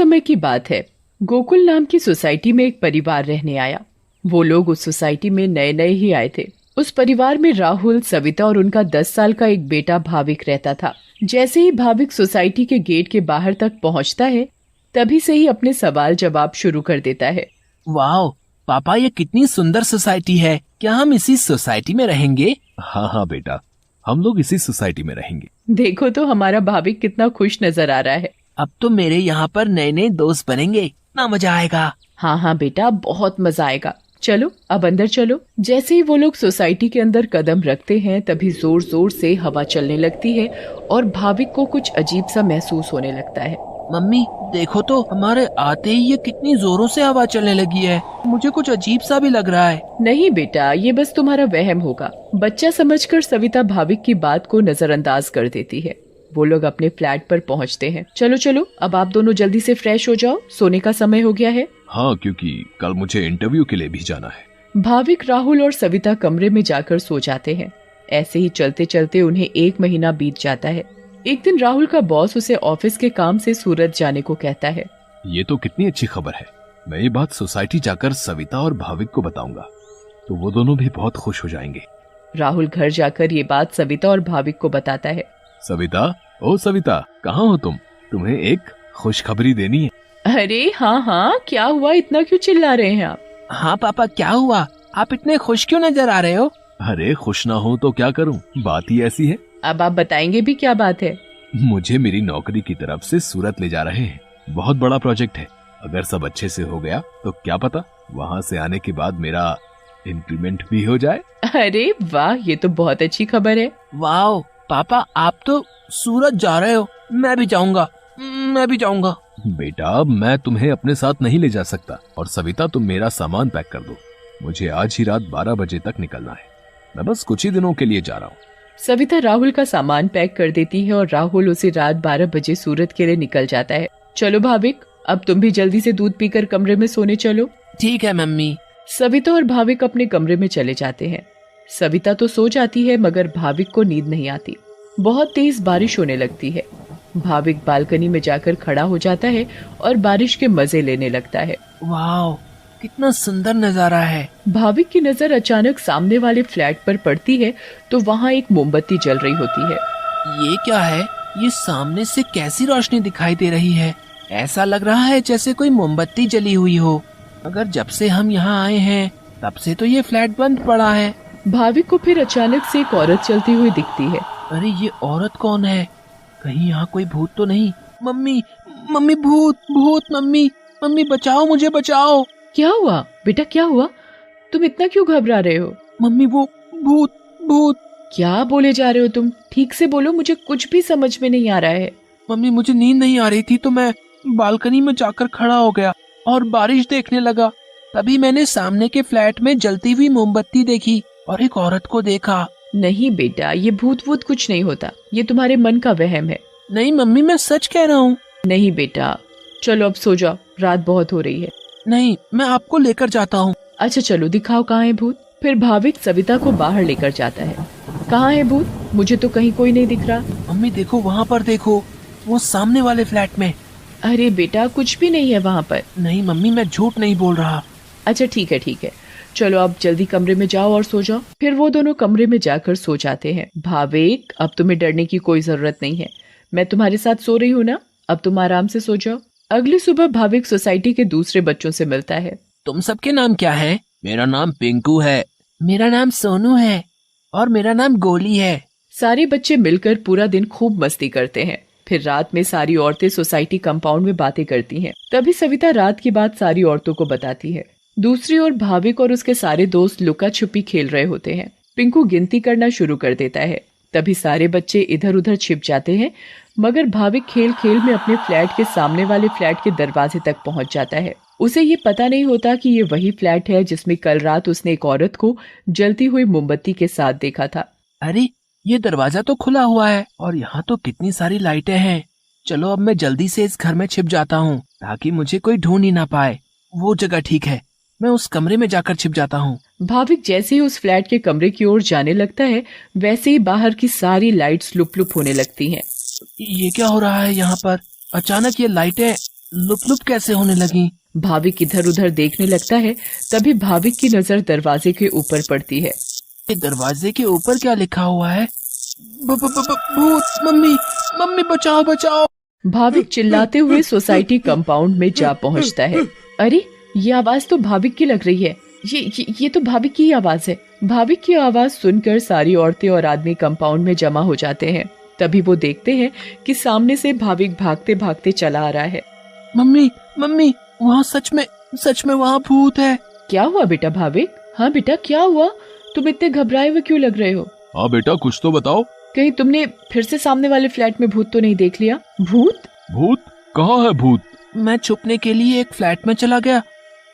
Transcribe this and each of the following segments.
समय की बात है। गोकुल नाम की सोसाइटी में एक परिवार रहने आया। वो लोग उस सोसाइटी में नए नए ही आए थे। उस परिवार में राहुल, सविता और उनका 10 साल का एक बेटा भाविक रहता था। जैसे ही भाविक सोसाइटी के गेट के बाहर तक पहुंचता है, तभी से ही अपने सवाल जवाब शुरू कर देता है। वाह पापा, ये कितनी सुंदर सोसाइटी है। क्या हम इसी सोसाइटी में रहेंगे? हाँ हाँ बेटा, हम लोग इसी सोसाइटी में रहेंगे। देखो तो हमारा भाविक कितना खुश नजर आ रहा है। अब तो मेरे यहाँ पर नए नए दोस्त बनेंगे, ना मजा आएगा। हाँ हाँ बेटा, बहुत मजा आएगा। चलो अब अंदर चलो। जैसे ही वो लोग सोसाइटी के अंदर कदम रखते हैं, तभी जोर जोर से हवा चलने लगती है और भाविक को कुछ अजीब सा महसूस होने लगता है। मम्मी देखो तो, हमारे आते ही ये कितनी जोरों से हवा चलने लगी है। मुझे कुछ अजीब सा भी लग रहा है। नहीं बेटा, ये बस तुम्हारा वहम होगा। बच्चा समझकर सविता भाविक की बात को नजरअंदाज कर देती है। वो लोग अपने फ्लैट पर पहुंचते हैं। चलो चलो, अब आप दोनों जल्दी से फ्रेश हो जाओ, सोने का समय हो गया है। हाँ, क्योंकि कल मुझे इंटरव्यू के लिए भी जाना है। भाविक, राहुल और सविता कमरे में जाकर सो जाते हैं। ऐसे ही चलते चलते उन्हें 1 महीना बीत जाता है। एक दिन राहुल का बॉस उसे ऑफिस के काम से सूरत जाने को कहता है। ये तो कितनी अच्छी खबर है। मैं ये बात सोसाइटी जाकर सविता और भाविक को बताऊंगा, तो वो दोनों भी बहुत खुश हो जाएंगे। राहुल घर जाकर ये बात सविता और भाविक को बताता है। सविता, ओ सविता, कहाँ हो तुम? तुम्हें एक खुशखबरी देनी है। अरे हाँ हाँ, क्या हुआ? इतना क्यों चिल्ला रहे हैं आप? हाँ पापा, क्या हुआ? आप इतने खुश क्यों नजर आ रहे हो? अरे खुश ना हो तो क्या करूं, बात ही ऐसी है। अब आप बताएंगे भी, क्या बात है? मुझे मेरी नौकरी की तरफ से सूरत ले जा रहे हैं। बहुत बड़ा प्रोजेक्ट है। अगर सब अच्छे से हो गया तो क्या पता वहाँ से आने के बाद मेरा इंक्रीमेंट भी हो जाए। अरे वाह, ये तो बहुत अच्छी खबर है। वाह पापा, आप तो सूरत जा रहे हो। मैं भी जाऊंगा, मैं भी जाऊंगा। बेटा, मैं तुम्हें अपने साथ नहीं ले जा सकता। और सविता, तुम मेरा सामान पैक कर दो। मुझे आज ही रात 12 बजे तक निकलना है। मैं बस कुछ ही दिनों के लिए जा रहा हूँ। सविता राहुल का सामान पैक कर देती है और राहुल उसे रात 12 बजे सूरत के लिए निकल जाता है। चलो भाविक, अब तुम भी जल्दी से दूध पीकर कमरे में सोने चलो। ठीक है मम्मी। सविता और भाविक अपने कमरे में चले जाते हैं। सविता तो सो जाती है, मगर भाविक को नींद नहीं आती। बहुत तेज बारिश होने लगती है। भाविक बालकनी में जाकर खड़ा हो जाता है और बारिश के मजे लेने लगता है। वाह, कितना सुंदर नजारा है। भाविक की नजर अचानक सामने वाले फ्लैट पर पड़ती है, तो वहाँ एक मोमबत्ती जल रही होती है। ये क्या है? ये सामने से कैसी रोशनी दिखाई दे रही है? ऐसा लग रहा है जैसे कोई मोमबत्ती जली हुई हो। मगर जब से हम यहाँ आए हैं, तब से तो ये फ्लैट बंद पड़ा है। भाविक को फिर अचानक से एक औरत चलती हुई दिखती है। अरे ये औरत कौन है? कहीं यहाँ कोई भूत तो नहीं? मम्मी, मम्मी, भूत, भूत, मम्मी, मम्मी बचाओ, मुझे बचाओ। क्या हुआ बेटा, क्या हुआ? तुम इतना क्यों घबरा रहे हो? मम्मी, वो भूत, भूत। क्या बोले जा रहे हो तुम? ठीक से बोलो, मुझे कुछ भी समझ में नहीं आ रहा है। मम्मी, मुझे नींद नहीं आ रही थी तो मैं बालकनी में जाकर खड़ा हो गया और बारिश देखने लगा। तभी मैंने सामने के फ्लैट में जलती हुई मोमबत्ती देखी और एक औरत को देखा। नहीं बेटा, ये भूत वूत कुछ नहीं होता। ये तुम्हारे मन का वहम है। नहीं मम्मी, मैं सच कह रहा हूँ। नहीं बेटा, चलो अब सो जाओ, रात बहुत हो रही है। नहीं, मैं आपको लेकर जाता हूँ। अच्छा चलो, दिखाओ कहाँ है भूत। फिर भाविक सविता को बाहर लेकर जाता है। कहाँ है भूत? मुझे तो कहीं कोई नहीं दिख रहा। मम्मी देखो, वहाँ पर देखो, वो सामने वाले फ्लैट में। अरे बेटा, कुछ भी नहीं है वहाँ पर। नहीं मम्मी, मैं झूठ नहीं बोल रहा। अच्छा ठीक है ठीक है, चलो अब जल्दी कमरे में जाओ और सो जाओ। फिर वो दोनों कमरे में जाकर सो जाते हैं। भाविक, अब तुम्हें डरने की कोई जरूरत नहीं है। मैं तुम्हारे साथ सो रही हूँ ना, अब तुम आराम से सो जाओ। अगली सुबह भाविक सोसाइटी के दूसरे बच्चों से मिलता है। तुम सबके नाम क्या है? मेरा नाम पिंकू है। मेरा नाम सोनू है। और मेरा नाम गोली है। सारे बच्चे मिलकर पूरा दिन खूब मस्ती करते हैं। फिर रात में सारी औरतें सोसाइटी कंपाउंड में बातें करती हैं। तभी सविता रात की बात सारी औरतों को बताती है। दूसरी ओर भाविक और उसके सारे दोस्त लुका छुपी खेल रहे होते हैं। पिंकू गिनती करना शुरू कर देता है। तभी सारे बच्चे इधर उधर छिप जाते हैं, मगर भाविक खेल खेल में अपने फ्लैट के सामने वाले फ्लैट के दरवाजे तक पहुंच जाता है। उसे ये पता नहीं होता कि ये वही फ्लैट है जिसमें कल रात उसने एक औरत को जलती हुई मोमबत्ती के साथ देखा था। अरे ये दरवाजा तो खुला हुआ है और यहाँ तो कितनी सारी लाइटें हैं। चलो अब मैं जल्दी से इस घर में छिप जाता हूँ ताकि मुझे कोई ढूंढ ही ना पाए। वो जगह ठीक है, मैं उस कमरे में जाकर छिप जाता हूँ। भाविक जैसे ही उस फ्लैट के कमरे की ओर जाने लगता है, वैसे ही बाहर की सारी लाइट्स लुप लुप होने लगती हैं। ये क्या हो रहा है यहाँ पर? अचानक ये लाइटें लुप लुप कैसे होने लगी? भाविक इधर उधर देखने लगता है। तभी भाविक की नजर दरवाजे के ऊपर पड़ती है। ये दरवाजे के ऊपर क्या लिखा हुआ है? भूत! मम्मी, मम्मी बचाओ बचाओ! भाविक चिल्लाते हुए सोसाइटी कंपाउंड में जा पहुंचता है। अरे, ये आवाज तो भाविक की लग रही है। ये तो भाविक की ही आवाज है। भाविक की आवाज सुनकर सारी औरतें और आदमी कंपाउंड में जमा हो जाते हैं। तभी वो देखते हैं कि सामने से भाविक भागते भागते चला आ रहा है। मम्मी, मम्मी, वहाँ सच में वहाँ भूत है। क्या हुआ बेटा भाविक? हाँ बेटा, क्या हुआ? तुम इतने घबराए हुए क्यों लग रहे हो? हाँ बेटा, कुछ तो बताओ। कहीं तुमने फिर से सामने वाले फ्लैट में भूत तो नहीं देख लिया? भूत? भूत? कहाँ है भूत? मैं छुपने के लिए एक फ्लैट में चला गया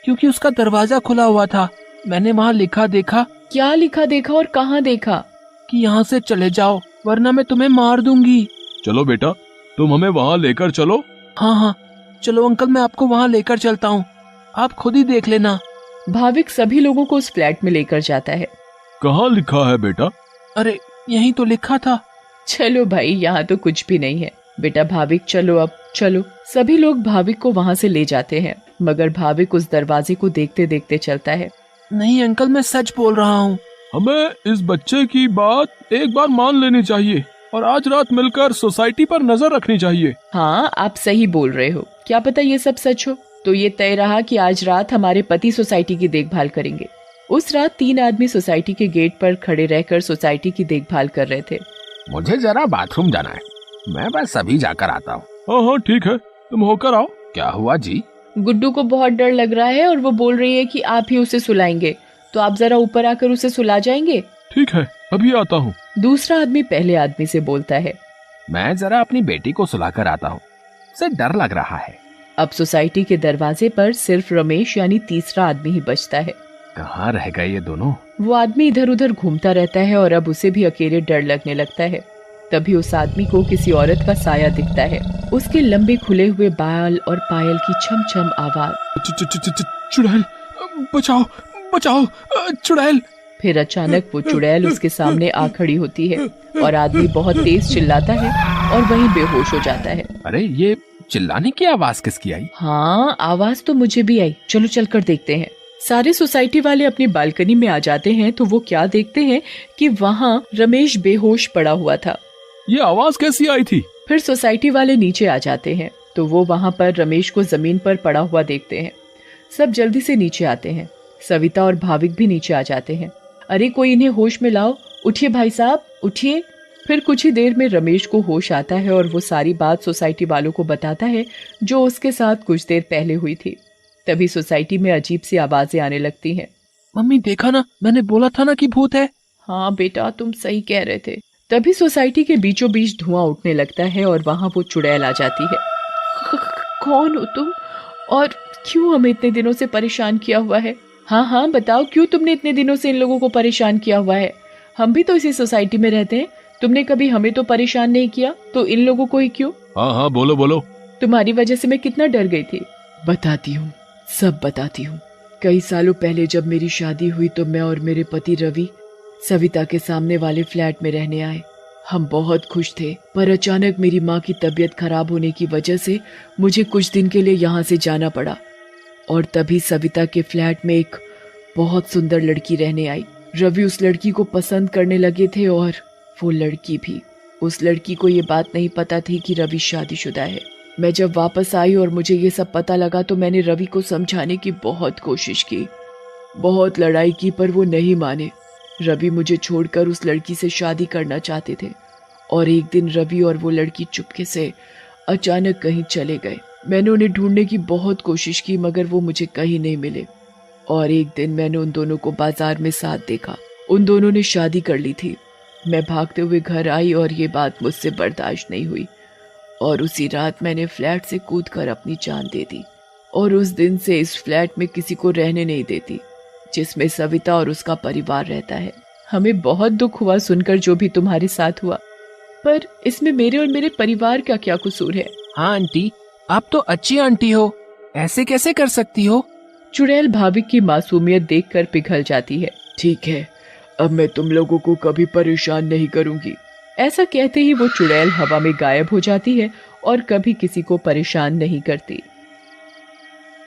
क्योंकि उसका दरवाजा खुला हुआ था। मैंने वहाँ लिखा देखा। क्या लिखा देखा और कहाँ देखा? कि यहाँ से चले जाओ वरना मैं तुम्हें मार दूंगी। चलो बेटा, तुम हमें वहाँ लेकर चलो। हाँ, चलो अंकल, मैं आपको वहाँ लेकर चलता हूँ, आप खुद ही देख लेना। भाविक सभी लोगों को उस फ्लैट में लेकर जाता है। कहाँ लिखा है बेटा? अरे, यही तो लिखा था। चलो भाई, यहाँ तो कुछ भी नहीं है। बेटा भाविक, चलो अब चलो। सभी लोग भाविक को वहाँ से ले जाते हैं, मगर भाविक उस दरवाजे को देखते देखते चलता है। नहीं अंकल, मैं सच बोल रहा हूँ। हमें इस बच्चे की बात एक बार मान लेनी चाहिए और आज रात मिलकर सोसाइटी पर नजर रखनी चाहिए। हाँ, आप सही बोल रहे हो। क्या पता ये सब सच हो। तो ये तय रहा कि आज रात हमारे पति सोसाइटी की देखभाल करेंगे। उस रात 3 आदमी सोसाइटी के गेट पर खड़े रहकर सोसाइटी की देखभाल कर रहे थे। मुझे जरा बाथरूम जाना है, मैं बस अभी जाकर आता हूँ। हाँ ठीक है, तुम होकर आओ। क्या हुआ जी? गुड्डू को बहुत डर लग रहा है और वो बोल रही है कि आप ही उसे सुलाएंगे, तो आप जरा ऊपर आकर उसे सुला जाएंगे? ठीक है, अभी आता हूँ। दूसरा आदमी पहले आदमी से बोलता है। मैं जरा अपनी बेटी को सुलाकर आता हूँ, उसे डर लग रहा है। अब सोसाइटी के दरवाजे पर सिर्फ रमेश यानी तीसरा आदमी ही बचता है। कहाँ रह गए ये दोनों? वो आदमी इधर उधर घूमता रहता है और अब उसे भी अकेले डर लगने लगता है। तभी उस आदमी को किसी औरत का साया दिखता है। उसके लंबे खुले हुए बाल और पायल की छम छम आवाज। चुड़ैल, बचाओ बचाओ, चुड़ैल। फिर अचानक वो चुड़ैल उसके सामने आ खड़ी होती है और आदमी बहुत तेज चिल्लाता है और वहीं बेहोश हो जाता है। अरे, ये चिल्लाने की आवाज किसकी आई? हाँ, आवाज तो मुझे भी आई। चलो चलकर देखते हैं। सारे सोसाइटी वाले अपनी बालकनी में आ जाते हैं तो वो क्या देखते हैं कि वहाँ रमेश बेहोश पड़ा हुआ था। ये आवाज कैसी आई थी? फिर सोसाइटी वाले नीचे आ जाते हैं तो वो वहाँ पर रमेश को जमीन पर पड़ा हुआ देखते हैं। सब जल्दी से नीचे आते हैं। सविता और भाविक भी नीचे आ जाते हैं। अरे, कोई इन्हें होश में लाओ। उठिए भाई साहब, उठिए। फिर कुछ ही देर में रमेश को होश आता है और वो सारी बात सोसाइटी वालों को बताता है जो उसके साथ कुछ देर पहले हुई थी। तभी सोसाइटी में अजीब सी आवाजें आने लगती हैं। मम्मी, देखा ना, मैंने बोला था ना कि भूत है। हाँ बेटा, तुम सही कह रहे थे। तभी सोसाइटी के बीचों बीच धुआं उठने लगता है और वहाँ वो चुड़ैल आ जाती है। कौन हो तुम और क्यों हमें इतने दिनों से परेशान किया हुआ है? हाँ, बताओ, क्यों तुमने इतने दिनों से इन लोगों को परेशान किया हुआ है? हम भी तो इसी सोसाइटी में रहते हैं। तुमने कभी हमें तो परेशान नहीं किया, तो इन लोगों को ही क्यों? हाँ, बोलो बोलो। तुम्हारी वजह से मैं कितना डर गई थी। बताती हूँ, सब बताती हूँ। कई सालों पहले जब मेरी शादी हुई तो मैं और मेरे पति रवि सविता के सामने वाले फ्लैट में रहने आए। हम बहुत खुश थे, पर अचानक मेरी माँ की तबीयत खराब होने की वजह से मुझे कुछ दिन के लिए यहाँ से जाना पड़ा। और तभी सविता के फ्लैट में एक बहुत सुंदर लड़की रहने आई। रवि उस लड़की को पसंद करने लगे थे और वो लड़की भी। उस लड़की को ये बात नहीं पता थी कि रवि शादीशुदा है। मैं जब वापस आई और मुझे ये सब पता लगा तो मैंने रवि को समझाने की बहुत कोशिश की, बहुत लड़ाई की, पर वो नहीं माने। रवि मुझे छोड़कर उस लड़की से शादी करना चाहते थे और एक दिन रवि और वो लड़की चुपके से अचानक कहीं चले गए। मैंने उन्हें ढूंढने की बहुत कोशिश की मगर वो मुझे कहीं नहीं मिले। और एक दिन मैंने उन दोनों को बाजार में साथ देखा। उन दोनों ने शादी कर ली थी। मैं भागते हुए घर आई और ये बात मुझसे बर्दाश्त नहीं हुई और उसी रात मैंने फ्लैट से कूदकर अपनी जान दे दी। और उस दिन से इस फ्लैट में किसी को रहने नहीं देती जिसमें सविता और उसका परिवार रहता है। हमें बहुत दुख हुआ सुनकर जो भी तुम्हारे साथ हुआ, पर इसमें मेरे और मेरे परिवार का क्या कसूर है? हाँ आंटी, आप तो अच्छी आंटी हो, ऐसे कैसे कर सकती हो? चुड़ैल भाविक की मासूमियत देखकर पिघल जाती है। ठीक है, अब मैं तुम लोगों को कभी परेशान नहीं करूंगी। ऐसा कहते ही वो चुड़ैल हवा में गायब हो जाती है और कभी किसी को परेशान नहीं करती।